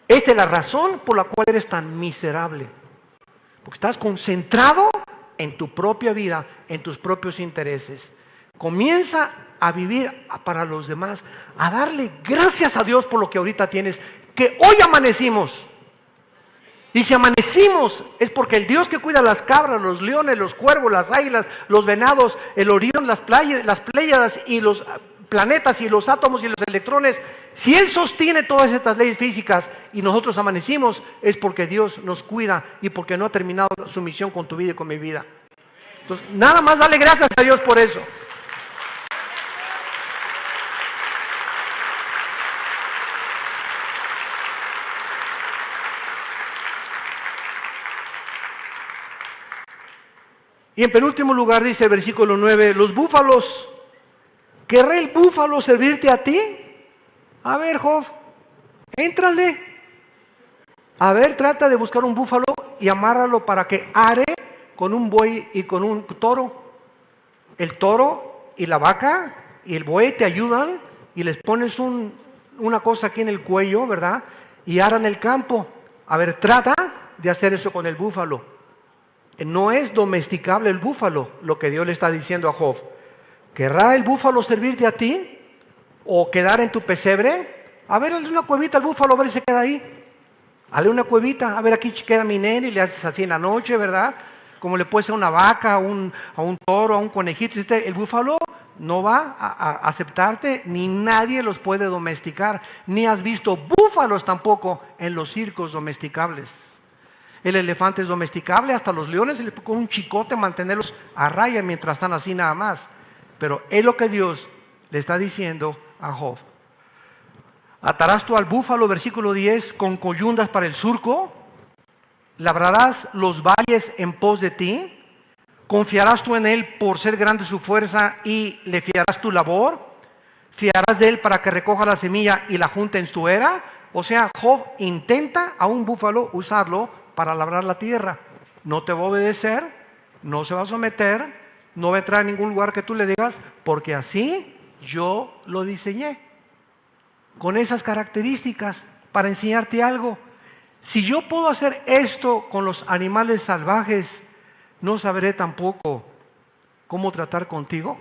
esta es la razón por la cual eres tan miserable. Porque estás concentrado en tu propia vida, en tus propios intereses. Comienza a vivir para los demás, a darle gracias a Dios por lo que ahorita tienes, que hoy amanecimos. Y si amanecimos es porque el Dios que cuida las cabras, los leones, los cuervos, las águilas, los venados, el Orión, las Pléyades y los planetas y los átomos y los electrones, si Él sostiene todas estas leyes físicas y nosotros amanecimos, es porque Dios nos cuida y porque no ha terminado su misión con tu vida y con mi vida. Entonces, nada más dale gracias a Dios por eso. Y en penúltimo lugar dice el versículo 9, los búfalos, ¿querrá el búfalo servirte a ti? A ver, Job, éntrale. A ver, trata de buscar un búfalo y amárralo para que are con un buey y con un toro. El toro y la vaca y el buey te ayudan y les pones una cosa aquí en el cuello, ¿verdad? Y aran el campo. A ver, trata de hacer eso con el búfalo. No es domesticable el búfalo, lo que Dios le está diciendo a Job. ¿Querrá el búfalo servirte a ti? ¿O quedar en tu pesebre? A ver, hazle una cuevita al búfalo, a ver si se queda ahí. Hazle una cuevita, a ver, aquí queda mi nene, y le haces así en la noche, ¿verdad? Como le puedes a una vaca, a un toro, a un conejito. El búfalo no va a aceptarte, ni nadie los puede domesticar. Ni has visto búfalos tampoco en los circos domesticables. El elefante es domesticable, hasta los leones, con un chicote mantenerlos a raya mientras están así nada más. Pero es lo que Dios le está diciendo a Job. Atarás tú al búfalo, versículo 10, con coyundas para el surco. Labrarás los valles en pos de ti. Confiarás tú en él por ser grande su fuerza y le fiarás tu labor. Fiarás de él para que recoja la semilla y la junte en tu era. O sea, Job intenta a un búfalo usarlo para labrar la tierra. No te va a obedecer, no se va a someter, no va a entrar en ningún lugar que tú le digas, porque así yo lo diseñé. Con esas características para enseñarte algo. Si yo puedo hacer esto con los animales salvajes, ¿no sabré tampoco cómo tratar contigo?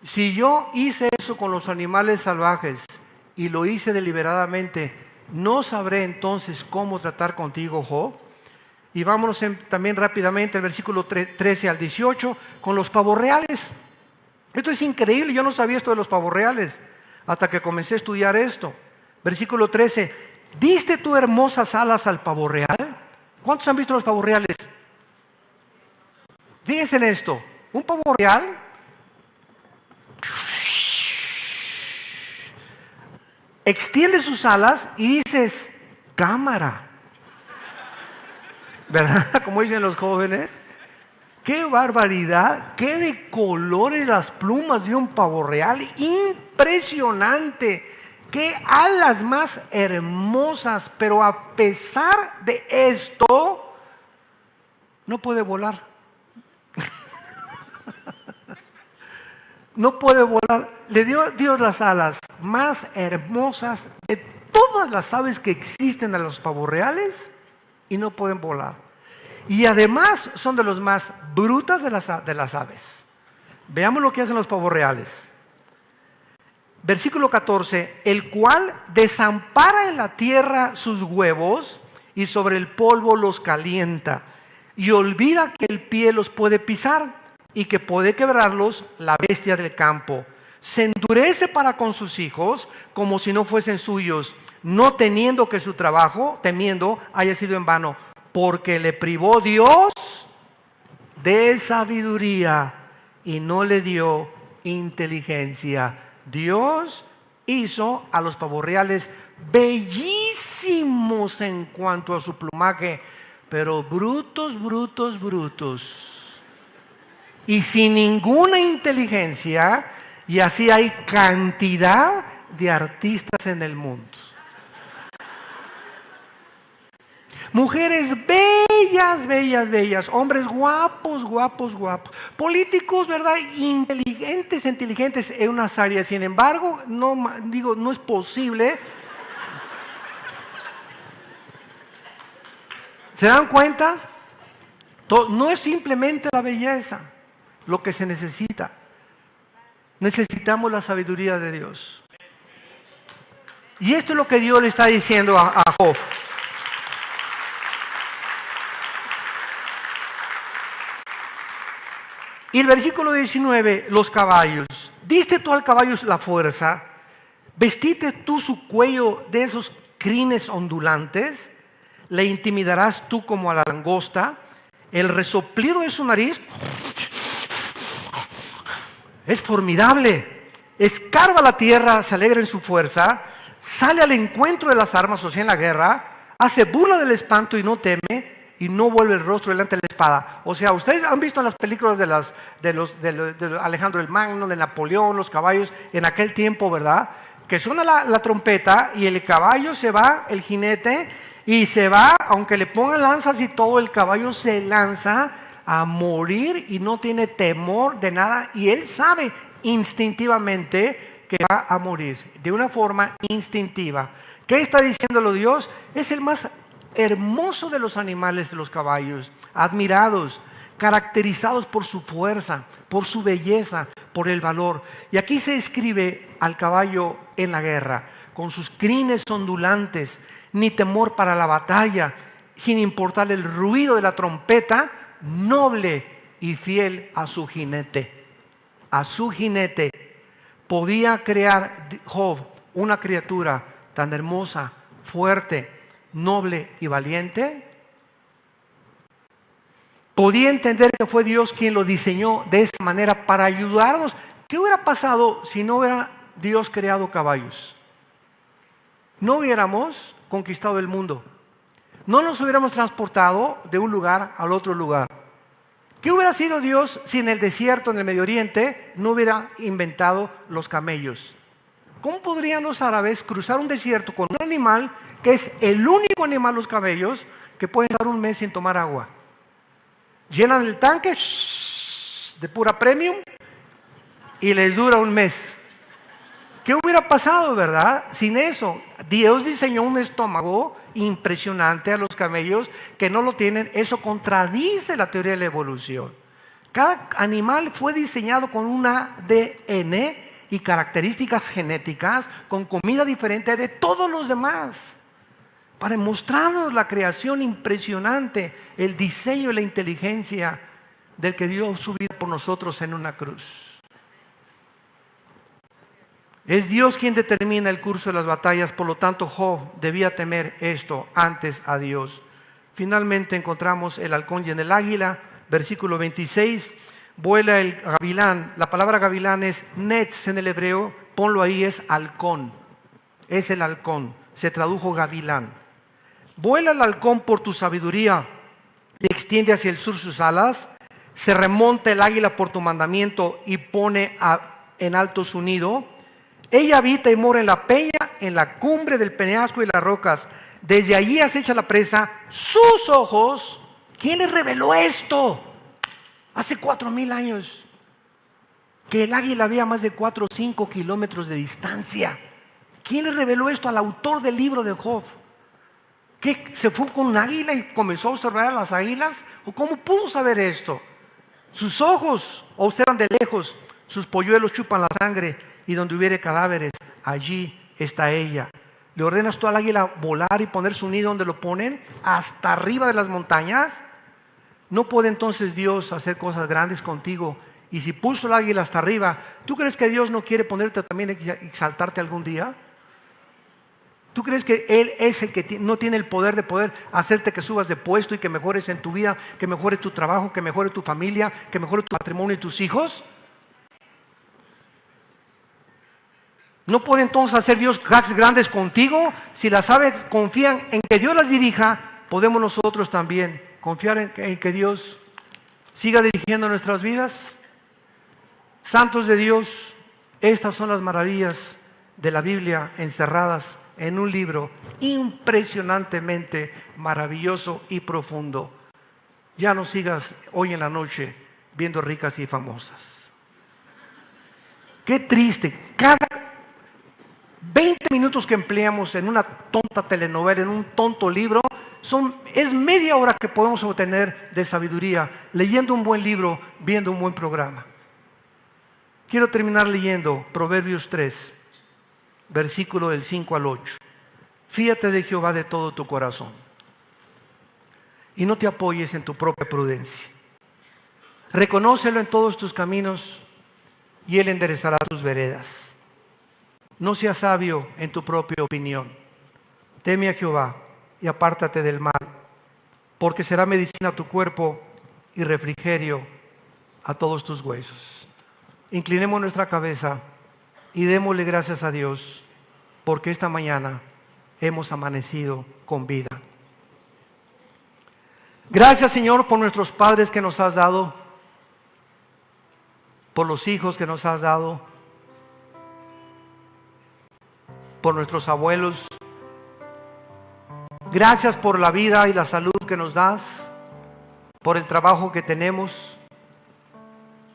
Si yo hice eso con los animales salvajes y lo hice deliberadamente, ¿no sabré entonces cómo tratar contigo, Job? Y vámonos también rápidamente al versículo 13 al 18 con los pavos reales. Esto es increíble, yo no sabía esto de los pavos reales hasta que comencé a estudiar esto. Versículo 13, ¿diste tú hermosas alas al pavo real? ¿Cuántos han visto los pavos reales? Fíjense en esto, un pavo real extiende sus alas y dices, cámara, ¿verdad? Como dicen los jóvenes. ¡Qué barbaridad! ¡Qué de colores las plumas de un pavo real! ¡Impresionante! ¡Qué alas más hermosas! Pero a pesar de esto, no puede volar. No puede volar. Le dio Dios las alas más hermosas de todas las aves que existen a los pavos reales y no pueden volar. Y además son de los más brutas de las aves. Veamos lo que hacen los pavos reales. Versículo 14, el cual desampara en la tierra sus huevos y sobre el polvo los calienta y olvida que el pie los puede pisar y que puede quebrarlos la bestia del campo. Se endurece para con sus hijos como si no fuesen suyos, no teniendo que su trabajo, temiendo, haya sido en vano. Porque le privó Dios de sabiduría y no le dio inteligencia. Dios hizo a los pavorreales bellísimos en cuanto a su plumaje, pero brutos, brutos, brutos, y sin ninguna inteligencia, y así hay cantidad de artistas en el mundo. Mujeres bellas, bellas, bellas, hombres guapos, guapos, guapos, políticos, ¿verdad? Inteligentes, inteligentes en unas áreas. Sin embargo, no es posible. ¿Se dan cuenta? No es simplemente la belleza lo que se necesita. Necesitamos la sabiduría de Dios. Y esto es lo que Dios le está diciendo a Job. Y el versículo 19, los caballos. Diste tú al caballo la fuerza, vestiste tú su cuello de esos crines ondulantes, le intimidarás tú como a la langosta, el resoplido de su nariz es formidable, escarba la tierra, se alegra en su fuerza, sale al encuentro de las armas, o sea, en la guerra, hace burla del espanto y no teme, y no vuelve el rostro delante de la espada. O sea, ustedes han visto en las películas de Alejandro el Magno, de Napoleón, los caballos en aquel tiempo, ¿verdad? Que suena la trompeta y el caballo se va, el jinete, y se va, aunque le pongan lanzas y todo, el caballo se lanza a morir y no tiene temor de nada, y él sabe instintivamente que va a morir, de una forma instintiva. ¿Qué está diciéndolo Dios? Es el más hermoso de los animales, de los caballos, admirados, caracterizados por su fuerza, por su belleza, por el valor. Y aquí se describe al caballo en la guerra, con sus crines ondulantes, ni temor para la batalla, sin importar el ruido de la trompeta, noble y fiel a su jinete. A su jinete. Podía crear Job una criatura tan hermosa, fuerte, noble y valiente. Podía entender que fue Dios quien lo diseñó de esa manera para ayudarnos. ¿Qué hubiera pasado si no hubiera Dios creado caballos? No hubiéramos conquistado el mundo. No nos hubiéramos transportado de un lugar al otro lugar. ¿Qué hubiera sido Dios si en el desierto, en el Medio Oriente, no hubiera inventado los camellos? ¿Cómo podrían los árabes cruzar un desierto con un animal que es el único animal, los camellos, que pueden estar un mes sin tomar agua? Llenan el tanque de pura premium y les dura un mes. ¿Qué hubiera pasado, verdad? Sin eso, Dios diseñó un estómago impresionante a los camellos que no lo tienen. Eso contradice la teoría de la evolución. Cada animal fue diseñado con un ADN y características genéticas, con comida diferente de todos los demás, para mostrarnos la creación impresionante, el diseño y la inteligencia del que dio su vida por nosotros en una cruz. Es Dios quien determina el curso de las batallas, por lo tanto Job debía temer esto antes a Dios. Finalmente encontramos el halcón y en el águila, versículo 26, vuela el gavilán. La palabra gavilán es netz en el hebreo, ponlo ahí, es halcón, es el halcón, se tradujo gavilán. Vuela el halcón por tu sabiduría y extiende hacia el sur sus alas, se remonta el águila por tu mandamiento y pone en alto su nido. Ella habita y mora en la peña, en la cumbre del peñasco y las rocas. Desde allí acecha la presa. Sus ojos, ¿quién les reveló esto? Hace 4,000 años, que el águila había más de 4 o 5 kilómetros de distancia. ¿Quién le reveló esto al autor del libro de Job? ¿Qué, se fue con un águila y comenzó a observar a las águilas? ¿O cómo pudo saber esto? Sus ojos observan de lejos, sus polluelos chupan la sangre, y donde hubiere cadáveres, allí está ella. ¿Le ordenas tú al águila volar y poner su nido donde lo ponen? Hasta arriba de las montañas. ¿No puede entonces Dios hacer cosas grandes contigo? Y si puso el águila hasta arriba, ¿tú crees que Dios no quiere ponerte también, exaltarte algún día? ¿Tú crees que Él es el que no tiene el poder de poder hacerte que subas de puesto y que mejores en tu vida, que mejore tu trabajo, que mejore tu familia, que mejore tu matrimonio y tus hijos? ¿No puede entonces hacer Dios cosas grandes contigo? Si las aves confían en que Dios las dirija, podemos nosotros también confiar en que Dios siga dirigiendo nuestras vidas. Santos de Dios, estas son las maravillas de la Biblia encerradas en un libro impresionantemente maravilloso y profundo. Ya no sigas hoy en la noche viendo Ricas y Famosas. Qué triste. Cada 20 minutos que empleamos en una tonta telenovela, en un tonto libro, es media hora que podemos obtener de sabiduría leyendo un buen libro, viendo un buen programa. Quiero terminar leyendo Proverbios 3, versículo del 5 al 8. Fíate de Jehová de todo tu corazón y no te apoyes en tu propia prudencia. Reconócelo en todos tus caminos y Él enderezará tus veredas. No seas sabio en tu propia opinión. Teme a Jehová y apártate del mal, porque será medicina a tu cuerpo y refrigerio a todos tus huesos. Inclinemos nuestra cabeza y démosle gracias a Dios, porque esta mañana hemos amanecido con vida. Gracias, Señor, por nuestros padres que nos has dado, por los hijos que nos has dado, por nuestros abuelos. Gracias por la vida y la salud que nos das, por el trabajo que tenemos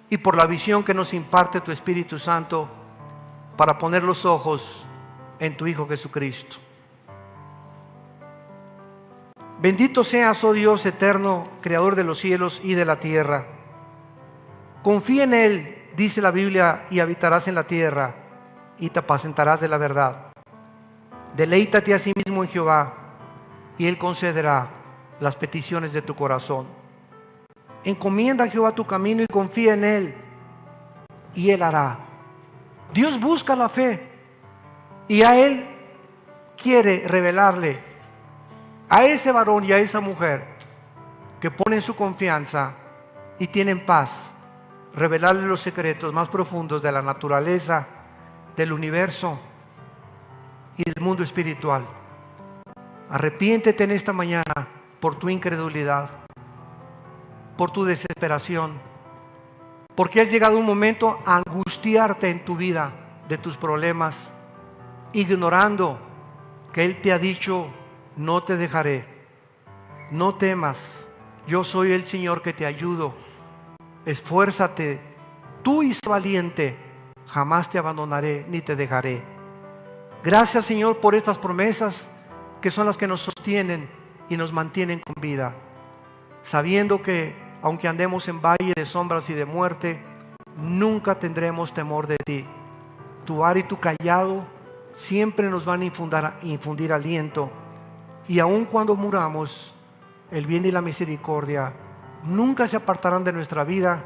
y por la visión que nos imparte tu Espíritu Santo para poner los ojos en tu Hijo Jesucristo. Bendito seas, oh Dios eterno, creador de los cielos y de la tierra. Confía en Él, dice la Biblia, y habitarás en la tierra y te apacentarás de la verdad. Deleítate a sí mismo en Jehová y Él concederá las peticiones de tu corazón. Encomienda a Jehová tu camino y confía en Él y Él hará. Dios busca la fe y a Él quiere revelarle a ese varón y a esa mujer que ponen su confianza y tienen paz, revelarle los secretos más profundos de la naturaleza, del universo y del mundo espiritual. Arrepiéntete en esta mañana por tu incredulidad, por tu desesperación, porque has llegado un momento a angustiarte en tu vida de tus problemas, ignorando que Él te ha dicho: no te dejaré, no temas, yo soy el Señor que te ayudo. Esfuérzate, tú y sé valiente, jamás te abandonaré ni te dejaré. Gracias, Señor, por estas promesas que son las que nos sostienen y nos mantienen con vida, sabiendo que aunque andemos en valle de sombras y de muerte, nunca tendremos temor de ti. Tu vara y tu cayado siempre nos van a infundir aliento, y aun cuando muramos, el bien y la misericordia nunca se apartarán de nuestra vida,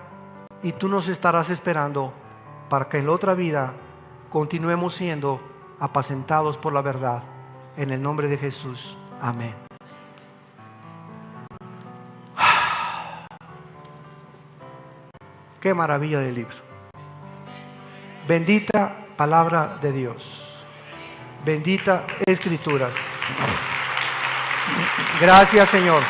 y tú nos estarás esperando para que en la otra vida continuemos siendo apacentados por la verdad. En el nombre de Jesús, amén. Qué maravilla de libro. Bendita palabra de Dios. Bendita Escrituras. Gracias, Señor.